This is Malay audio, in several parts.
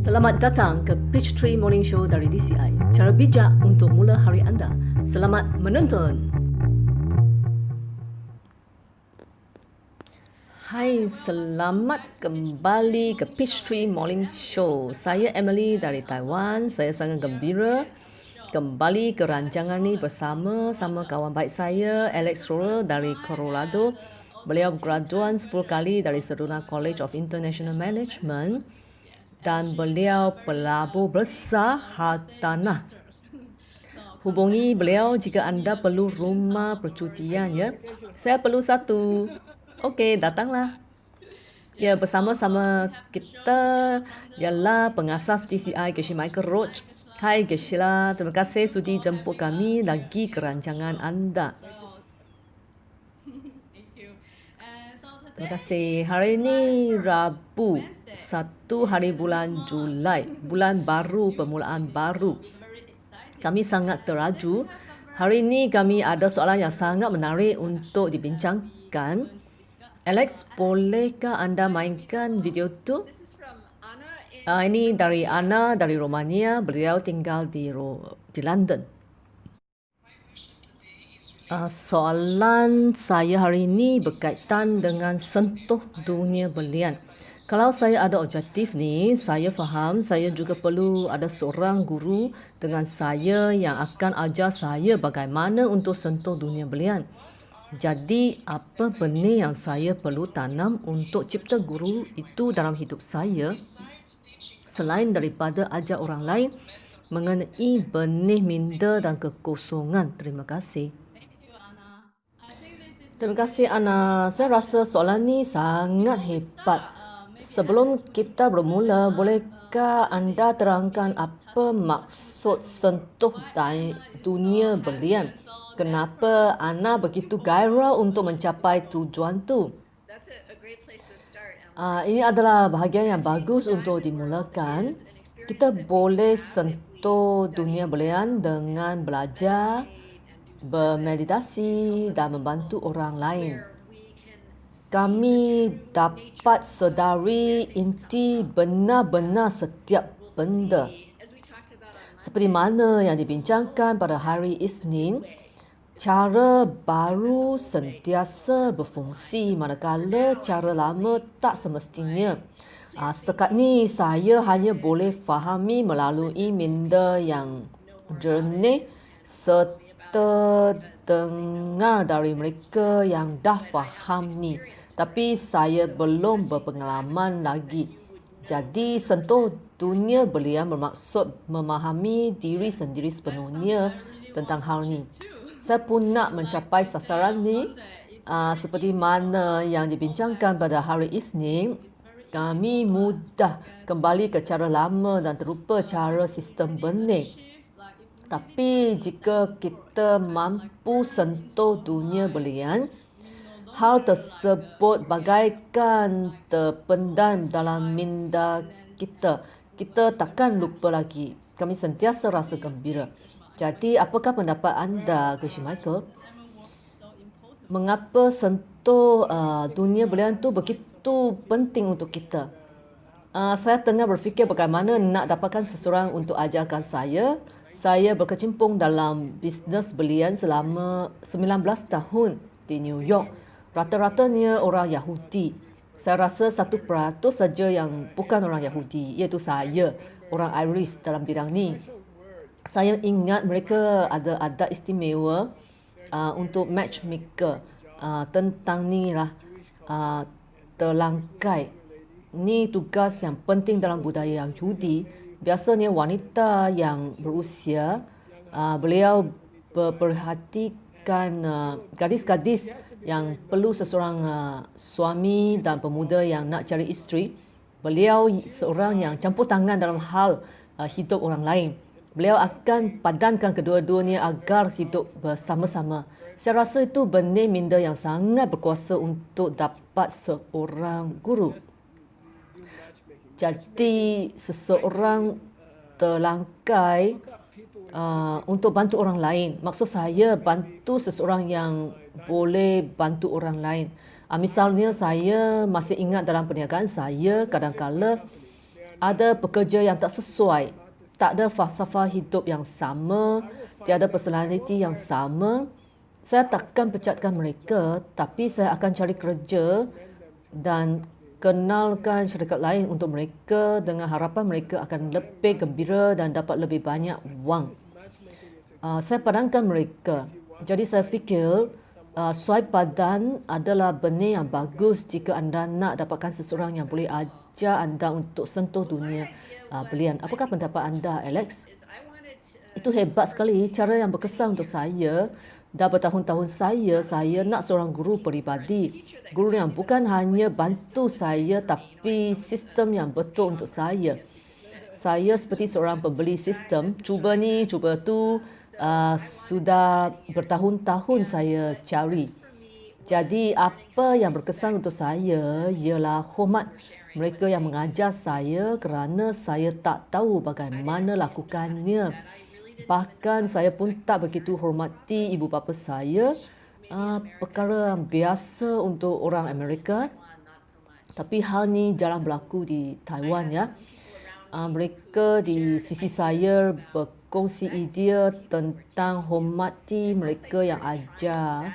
Selamat datang ke Peachtree Morning Show dari DCI. Cara bijak untuk mula hari anda. Selamat menonton. Hai, selamat kembali ke Peachtree Morning Show. Saya Emily dari Taiwan. Saya sangat gembira kembali ke rancangan ni bersama kawan baik saya, Alex Roller dari Colorado. Beliau graduan 10 kali dari Sedona College of International Management dan beliau pelabur besar hartanah. Hubungi beliau jika anda perlu rumah percutian ya. Saya perlu satu. Okey, datanglah. Ya, bersama-sama kita ialah pengasas DCI Geshe Michael Roach. Hai Geshe, terima kasih sudi jemput kami lagi ke rancangan anda. Terima kasih. Hari ini Rabu, 1 hari bulan Julai, bulan baru, permulaan baru. Kami sangat teraju. Hari ini kami ada soalan yang sangat menarik untuk dibincangkan. Alex, bolehkah anda mainkan video tu? Ini dari Anna dari Romania. Beliau tinggal di London. Soalan saya hari ini berkaitan dengan sentuh dunia belian. Kalau saya ada objektif ni, saya faham saya juga perlu ada seorang guru dengan saya yang akan ajar saya bagaimana untuk sentuh dunia belian. Jadi, apa benih yang saya perlu tanam untuk cipta guru itu dalam hidup saya, selain daripada ajar orang lain mengenai benih minda dan kekosongan. Terima kasih. Terima kasih Ana. Saya rasa soalan ni sangat hebat. Sebelum kita bermula, bolehkah anda terangkan apa maksud sentuh dunia belian? Kenapa Ana begitu gairah untuk mencapai tujuan tu? Ini adalah bahagian yang bagus untuk dimulakan. Kita boleh sentuh dunia belian dengan belajar, bermeditasi dan membantu orang lain. Kami dapat sedari inti benar-benar setiap benda. Seperti mana yang dibincangkan pada hari Isnin, cara baru sentiasa berfungsi manakala cara lama tak semestinya. Setakat ni saya hanya boleh fahami melalui minda yang jernih serta dengar dari mereka yang dah faham ni. Tapi saya belum berpengalaman lagi. Jadi sentuh dunia belian bermaksud memahami diri sendiri sepenuhnya tentang hal ni. Saya pun nak mencapai sasaran ni seperti mana yang dibincangkan pada hari Isnin. Kami mudah kembali ke cara lama dan terlupa cara sistem benih. Tapi jika kita mampu sentuh dunia belian, hal tersebut bagaikan terpendam dalam minda kita. Kita takkan lupa lagi. Kami sentiasa rasa gembira. Jadi, apakah pendapat anda, Geshe Michael? Mengapa sentuh dunia belian tu begitu penting untuk kita? Saya tengah berfikir bagaimana nak dapatkan seseorang untuk ajarkan saya. Saya berkecimpung dalam bisnes belian selama 19 tahun di New York. Rata-ratanya orang Yahudi. Saya rasa 1% saja yang bukan orang Yahudi, iaitu saya, orang Irish dalam bidang ni. Saya ingat mereka ada adat istimewa untuk matchmaker tentang ni lah, terlangkai. Ni tugas yang penting dalam budaya Yahudi. Biasanya wanita yang berusia, beliau memperhatikan gadis-gadis yang perlu seseorang suami dan pemuda yang nak cari isteri. Beliau seorang yang campur tangan dalam hal hidup orang lain. Beliau akan padankan kedua-duanya agar hidup bersama-sama. Saya rasa itu benih minda yang sangat berkuasa untuk dapat seorang guru. Jadi seseorang terlangkai untuk bantu orang lain. Maksud saya bantu seseorang yang boleh bantu orang lain. Misalnya saya masih ingat dalam perniagaan saya kadang-kala ada pekerja yang tak sesuai, tak ada falsafah hidup yang sama, tiada personaliti yang sama, saya takkan pecatkan mereka, tapi saya akan cari kerja dan kenalkan syarikat lain untuk mereka dengan harapan mereka akan lebih gembira dan dapat lebih banyak wang. Saya padankan mereka. Jadi saya fikir swipe padan adalah benih yang bagus jika anda nak dapatkan seseorang yang boleh ajar anda untuk sentuh dunia belian. Apakah pendapat anda, Alex? Itu hebat sekali, cara yang berkesan untuk saya. Dah bertahun-tahun saya nak seorang guru peribadi. Guru yang bukan hanya bantu saya tapi sistem yang betul untuk saya. Saya seperti seorang pembeli sistem, cuba ni, cuba tu, sudah bertahun-tahun saya cari. Jadi apa yang berkesan untuk saya ialah hormat mereka yang mengajar saya kerana saya tak tahu bagaimana lakukannya. Bahkan saya pun tak begitu hormati ibu bapa saya. Perkara biasa untuk orang Amerika. Tapi hal ni jarang berlaku di Taiwan ya. Mereka di sisi saya berkongsi idea tentang hormati mereka yang ajar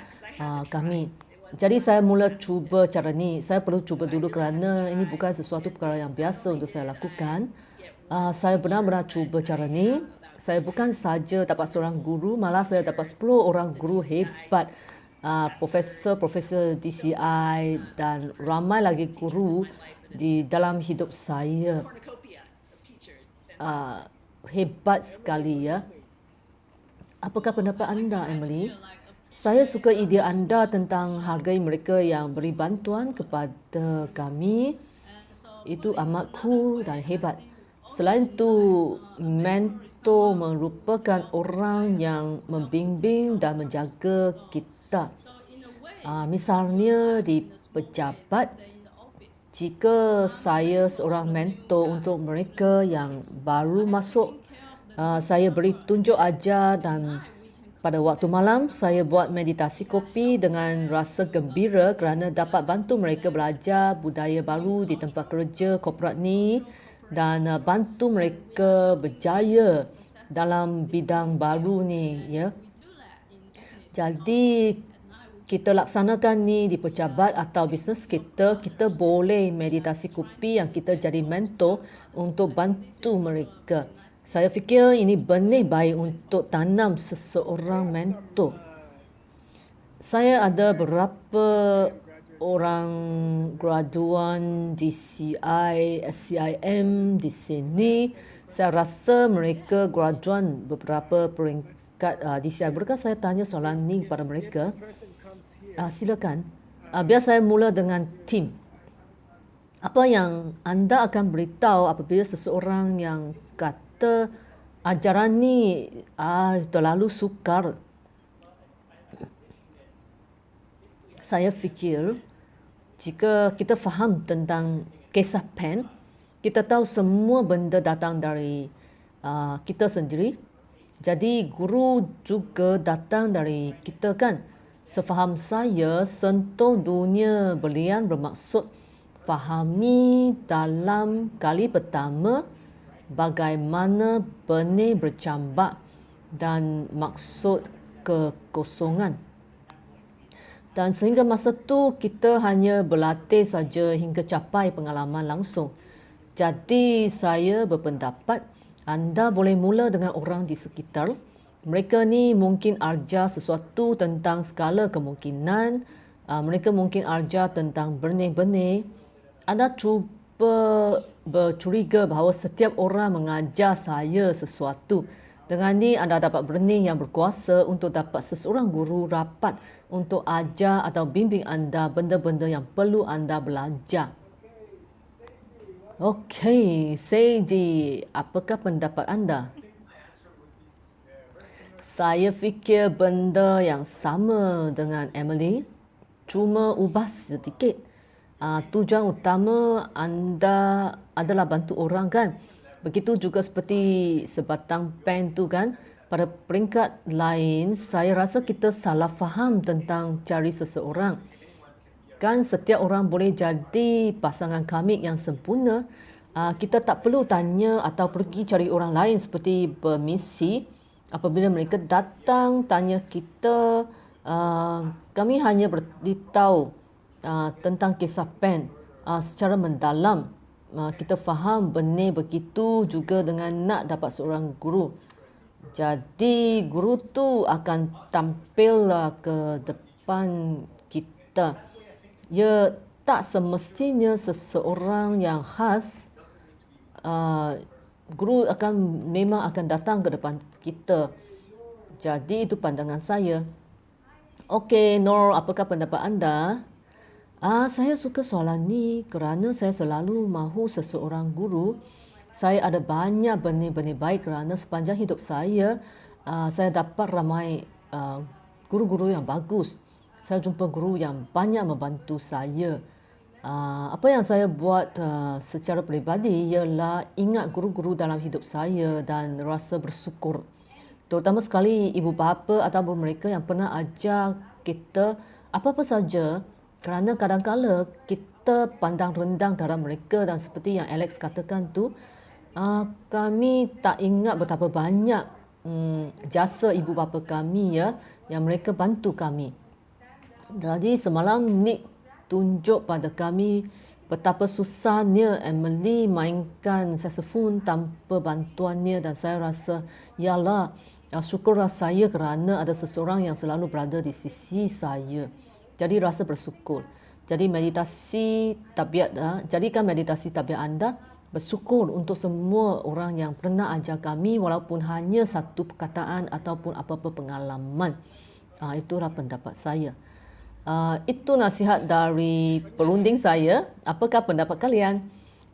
kami. Jadi saya mula cuba cara ni. Saya perlu cuba dulu kerana ini bukan sesuatu perkara yang biasa untuk saya lakukan. Saya benar-benar cuba cara ni. Saya bukan saja dapat seorang guru, malah saya dapat 10 orang guru hebat. Profesor DCI dan ramai lagi guru di dalam hidup saya. Hebat sekali ya. Apakah pendapat anda, Emily? Saya suka idea anda tentang hargai mereka yang beri bantuan kepada kami. Itu amat cool dan hebat. Selain itu, mentor merupakan orang yang membimbing dan menjaga kita. Misalnya di pejabat, jika saya seorang mentor untuk mereka yang baru masuk, saya beri tunjuk ajar dan pada waktu malam saya buat meditasi kopi dengan rasa gembira kerana dapat bantu mereka belajar budaya baru di tempat kerja korporat ni dan bantu mereka berjaya dalam bidang baru ni ya. Jadi kita laksanakan ni di pejabat atau bisnes kita boleh meditasi kopi yang kita jadi mentor untuk bantu mereka. Saya fikir ini benih baik untuk tanam seseorang mentor. Saya ada beberapa orang graduan DCI, SCIM di sini. Saya rasa mereka graduan beberapa peringkat DCI. Bolehkah saya tanya soalan ni kepada mereka? Silakan. Biar saya mula dengan tim. Apa yang anda akan beritahu apabila seseorang yang kata ajaran ni terlalu sukar? Saya fikir jika kita faham tentang kisah pen, kita tahu semua benda datang dari kita sendiri. Jadi guru juga datang dari kita kan. Sefaham saya, sentuh dunia belian bermaksud fahami dalam kali pertama bagaimana benih bercambak dan maksud kekosongan. Dan sehingga masa tu kita hanya berlatih saja hingga capai pengalaman langsung. Jadi saya berpendapat anda boleh mula dengan orang di sekitar. Mereka ni mungkin ajar sesuatu tentang skala kemungkinan. Mereka mungkin ajar tentang benih-benih. Anda cuba bercuriga bahawa setiap orang mengajar saya sesuatu. Dengan ni anda dapat benih yang berkuasa untuk dapat seseorang guru rapat untuk ajar atau bimbing anda benda-benda yang perlu anda belajar. Okey, Seiji, apakah pendapat anda? Saya fikir benda yang sama dengan Emily, cuma ubah sedikit. Tujuan utama anda adalah bantu orang kan? Begitu juga seperti sebatang pen tu kan. Pada peringkat lain, saya rasa kita salah faham tentang cari seseorang. Kan setiap orang boleh jadi pasangan karmik yang sempurna. Kita tak perlu tanya atau pergi cari orang lain seperti permisi. Apabila mereka datang tanya kita, kami hanya beritahu tentang kisah pen secara mendalam. Kita faham benih begitu juga dengan nak dapat seorang guru. Jadi guru tu akan tampil ke depan kita. Ya, tak semestinya seseorang yang khas, guru memang akan datang ke depan kita. Jadi itu pandangan saya. Okey, Nor, apakah pendapat anda? Saya suka soalan ni kerana saya selalu mahu seseorang guru. Saya ada banyak benih-benih baik kerana sepanjang hidup saya dapat ramai guru-guru yang bagus. Saya jumpa guru yang banyak membantu saya. Apa yang saya buat secara peribadi ialah ingat guru-guru dalam hidup saya dan rasa bersyukur. Terutama sekali ibu bapa ataupun mereka yang pernah ajar kita apa-apa saja, kerana kadang-kala kita pandang rendang terhadap mereka dan seperti yang Alex katakan tu, kami tak ingat betapa banyak jasa ibu bapa kami yang mereka bantu kami. Jadi semalam Nick tunjuk pada kami betapa susahnya Emily mainkan saxophone tanpa bantuannya, dan saya rasa yalah, syukurlah saya kerana ada seseorang yang selalu berada di sisi saya. Jadi rasa bersyukur. Jadi jadikan meditasi tabiat anda bersyukur untuk semua orang yang pernah ajar kami walaupun hanya satu perkataan ataupun apa-apa pengalaman. Itulah pendapat saya. Itu nasihat dari perunding saya. Apakah pendapat kalian?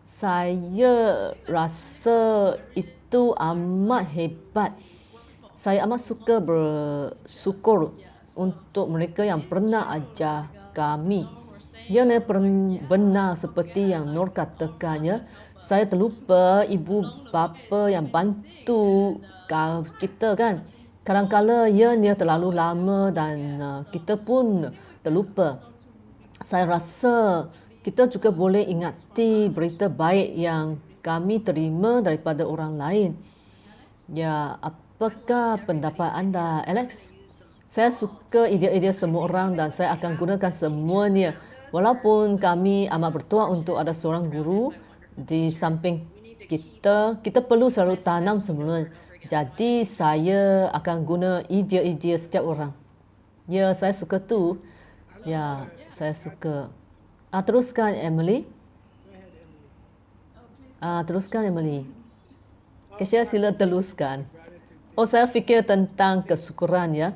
Saya rasa itu amat hebat. Saya amat suka bersyukur untuk mereka yang pernah ajar kami. Ia benar seperti yang Nur katakannya. Saya terlupa ibu bapa yang bantu kita kan. Kadang-kala ia terlalu lama dan kita pun terlupa. Saya rasa kita juga boleh ingati berita baik yang kami terima daripada orang lain. Ya, apakah pendapat anda, Alex? Saya suka idea-idea semua orang dan saya akan gunakan semuanya. Walaupun kami amat bertuah untuk ada seorang guru di samping kita, kita perlu selalu tanam semula. Jadi saya akan guna idea-idea setiap orang. Ya, saya suka tu. Ya, saya suka. Teruskan, Emily. Teruskan, Emily. Kesya, sila teruskan. Saya fikir tentang kesyukuran ya.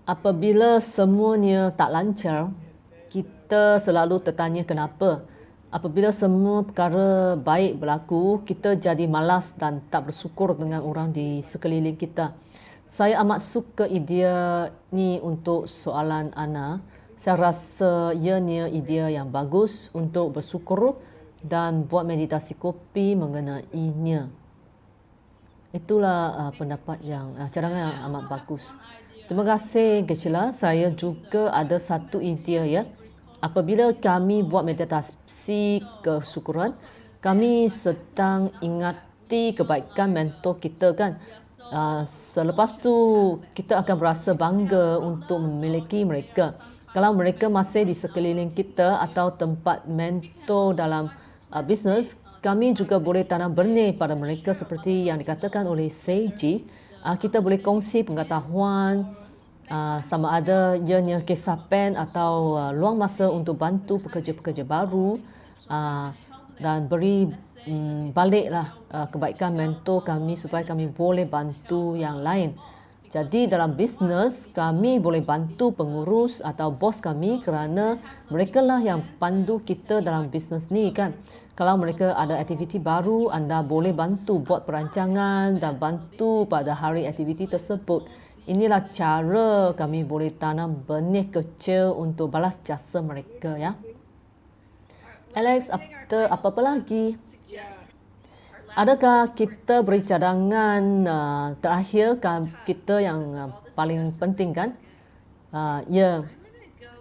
Apabila semuanya tak lancar, kita selalu tertanya kenapa. Apabila semua perkara baik berlaku, kita jadi malas dan tak bersyukur dengan orang di sekeliling kita. Saya amat suka idea ni untuk soalan Ana. Saya rasa ianya idea yang bagus untuk bersyukur dan buat meditasi kopi mengenainya. Itulah pendapat yang cadangan yang amat bagus. Terima kasih, Gecila. Saya juga ada satu idea ya. Apabila kami buat meditasi kesyukuran, kami sedang ingati kebaikan mentor kita kan. Selepas tu kita akan berasa bangga untuk memiliki mereka. Kalau mereka masih di sekeliling kita atau tempat mentor dalam bisnes, kami juga boleh tanam benih pada mereka seperti yang dikatakan oleh Seiji. Kita boleh kongsi pengetahuan, sama ada ianya kisah pen atau luang masa untuk bantu pekerja-pekerja baru, dan beri baliklah kebaikan mentor kami supaya kami boleh bantu yang lain. Jadi dalam bisnes kami boleh bantu pengurus atau bos kami kerana mereka lah yang pandu kita dalam bisnes ni kan. Kalau mereka ada aktiviti baru, anda boleh bantu buat perancangan dan bantu pada hari aktiviti tersebut. Inilah cara kami boleh tanam benih kecil untuk balas jasa mereka ya. Alex, apa lagi? Adakah kita beri cadangan terakhir kita yang paling penting kan? Ya,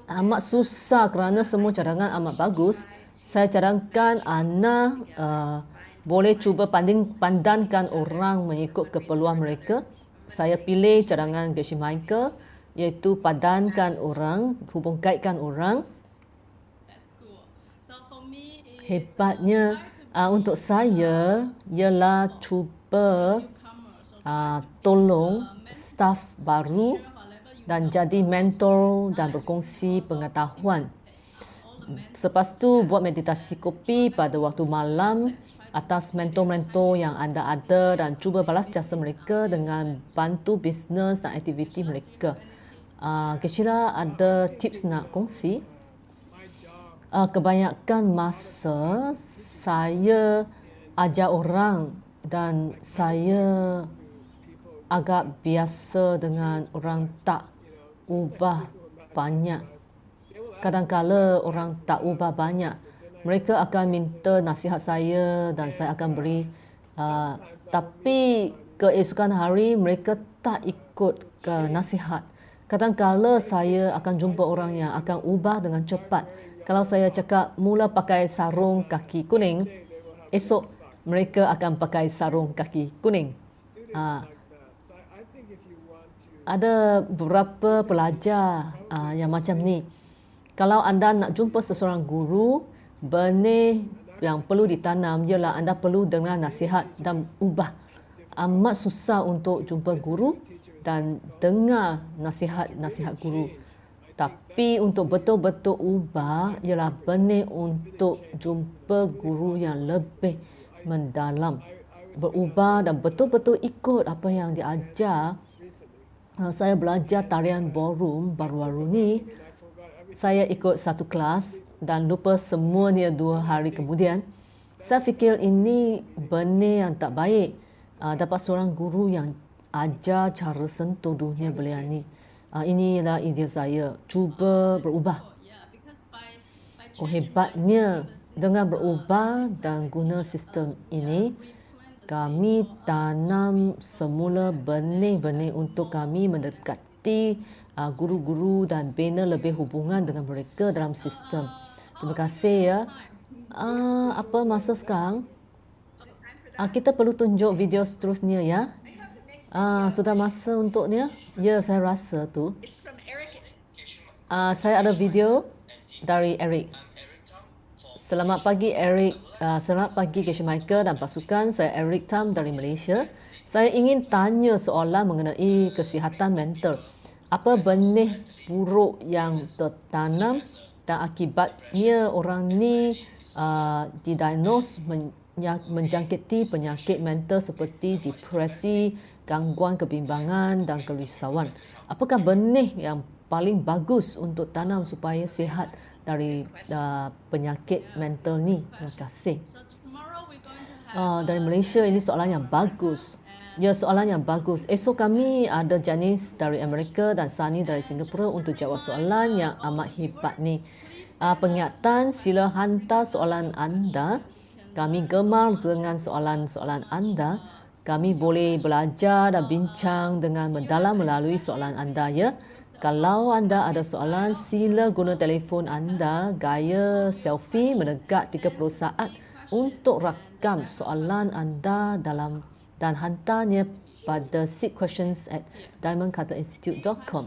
amat susah kerana semua cadangan amat bagus. Saya cadangkan Ana boleh cuba pandangkan orang mengikut keperluan mereka. Saya pilih cadangan Geshe Michael, iaitu padankan orang, hubung kaitkan orang. Hebatnya untuk saya ialah cuba tolong staf baru dan jadi mentor dan berkongsi pengetahuan. Selepas tu buat meditasi kopi pada waktu malam atas mentor-mentor yang anda ada dan cuba balas jasa mereka dengan bantu bisnes dan aktiviti mereka. Kira ada tips nak kongsi? Kebanyakan masa saya ajar orang dan saya agak biasa dengan orang tak ubah banyak. Kadang-kala orang tak ubah banyak. Mereka akan minta nasihat saya dan saya akan beri. Tapi keesokan hari mereka tak ikut ke nasihat. Kadang-kala saya akan jumpa orang yang akan ubah dengan cepat. Kalau saya cakap mula pakai sarung kaki kuning, esok mereka akan pakai sarung kaki kuning. Ada beberapa pelajar yang macam ni. Kalau anda nak jumpa seseorang guru, benih yang perlu ditanam ialah anda perlu dengar nasihat dan ubah. Amat susah untuk jumpa guru dan dengar nasihat guru. Tapi untuk betul-betul ubah ialah benih untuk jumpa guru yang lebih mendalam. Berubah dan betul-betul ikut apa yang diajar. Saya belajar tarian ballroom baru-baru ni. Saya ikut satu kelas dan lupa semuanya 2 hari kemudian. Saya fikir ini benih yang tak baik. Dapat seorang guru yang ajar cara sentuh dunia belia ni. Inilah idea saya. Cuba berubah. Hebatnya dengan berubah dan guna sistem ini, kami tanam semula benih-benih untuk kami mendekati guru-guru dan bina lebih hubungan dengan mereka dalam sistem. Terima kasih ya. Apa masa sekarang? Kita perlu tunjuk video seterusnya ya. Sudah masa untuknya? Ya, saya rasa tu. Saya ada video dari Eric. Selamat pagi Eric. Selamat pagi Geshe Michael dan pasukan. Saya Eric Tam dari Malaysia. Saya ingin tanya soalan mengenai kesihatan mental. Apa benih buruk yang tertanam dan akibatnya orang ni didiagnos menjangkiti penyakit mental seperti depresi, gangguan kebimbangan dan kerisauan. Apakah benih yang paling bagus untuk tanam supaya sihat dari penyakit mental ni? Terima kasih. Dari Malaysia, ini soalan yang bagus. Ya, soalan yang bagus. Esok kami ada Janice dari Amerika dan Sunny dari Singapura untuk jawab soalan yang amat hebat ni. Pengingatan, sila hantar soalan anda. Kami gemar dengan soalan-soalan anda. Kami boleh belajar dan bincang dengan mendalam melalui soalan anda ya. Kalau anda ada soalan, sila guna telefon anda gaya selfie menegak 30 saat untuk rakam soalan anda dan hantarnya pada seedquestions@diamondcutterinstitute.com.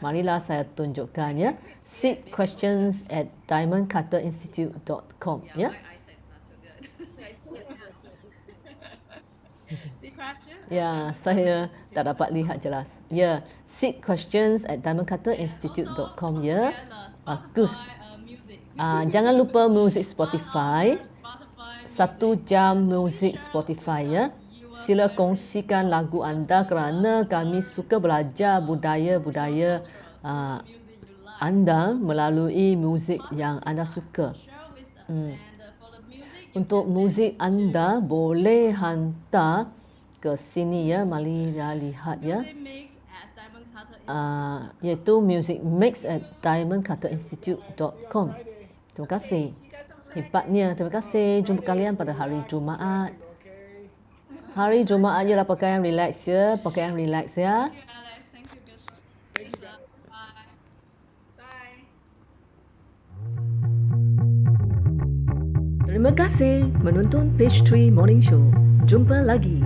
Marilah saya tunjukkan ya. seedquestions@diamondcutterinstitute.com ya. Ya, saya tak dapat lihat jelas. Ya, seedquestions@diamondcutterinstitute.com ya. Bagus. Jangan lupa muzik Spotify. 1 jam muzik Spotify ya. Sila kongsikan lagu anda kerana kami suka belajar budaya-budaya anda melalui muzik yang anda suka. Untuk muzik anda boleh hantar ke sini ya. Marilah lihat ya. Iaitu musicmix@diamondcutterinstitute.com. Terima kasih. Hebatnya. Terima kasih. Jumpa kalian pada hari Jumaat. Hari Jumaat ialah pakaian relax ya. Pakaian relax ya. Terima kasih menonton Page 3 Morning Show. Jumpa lagi.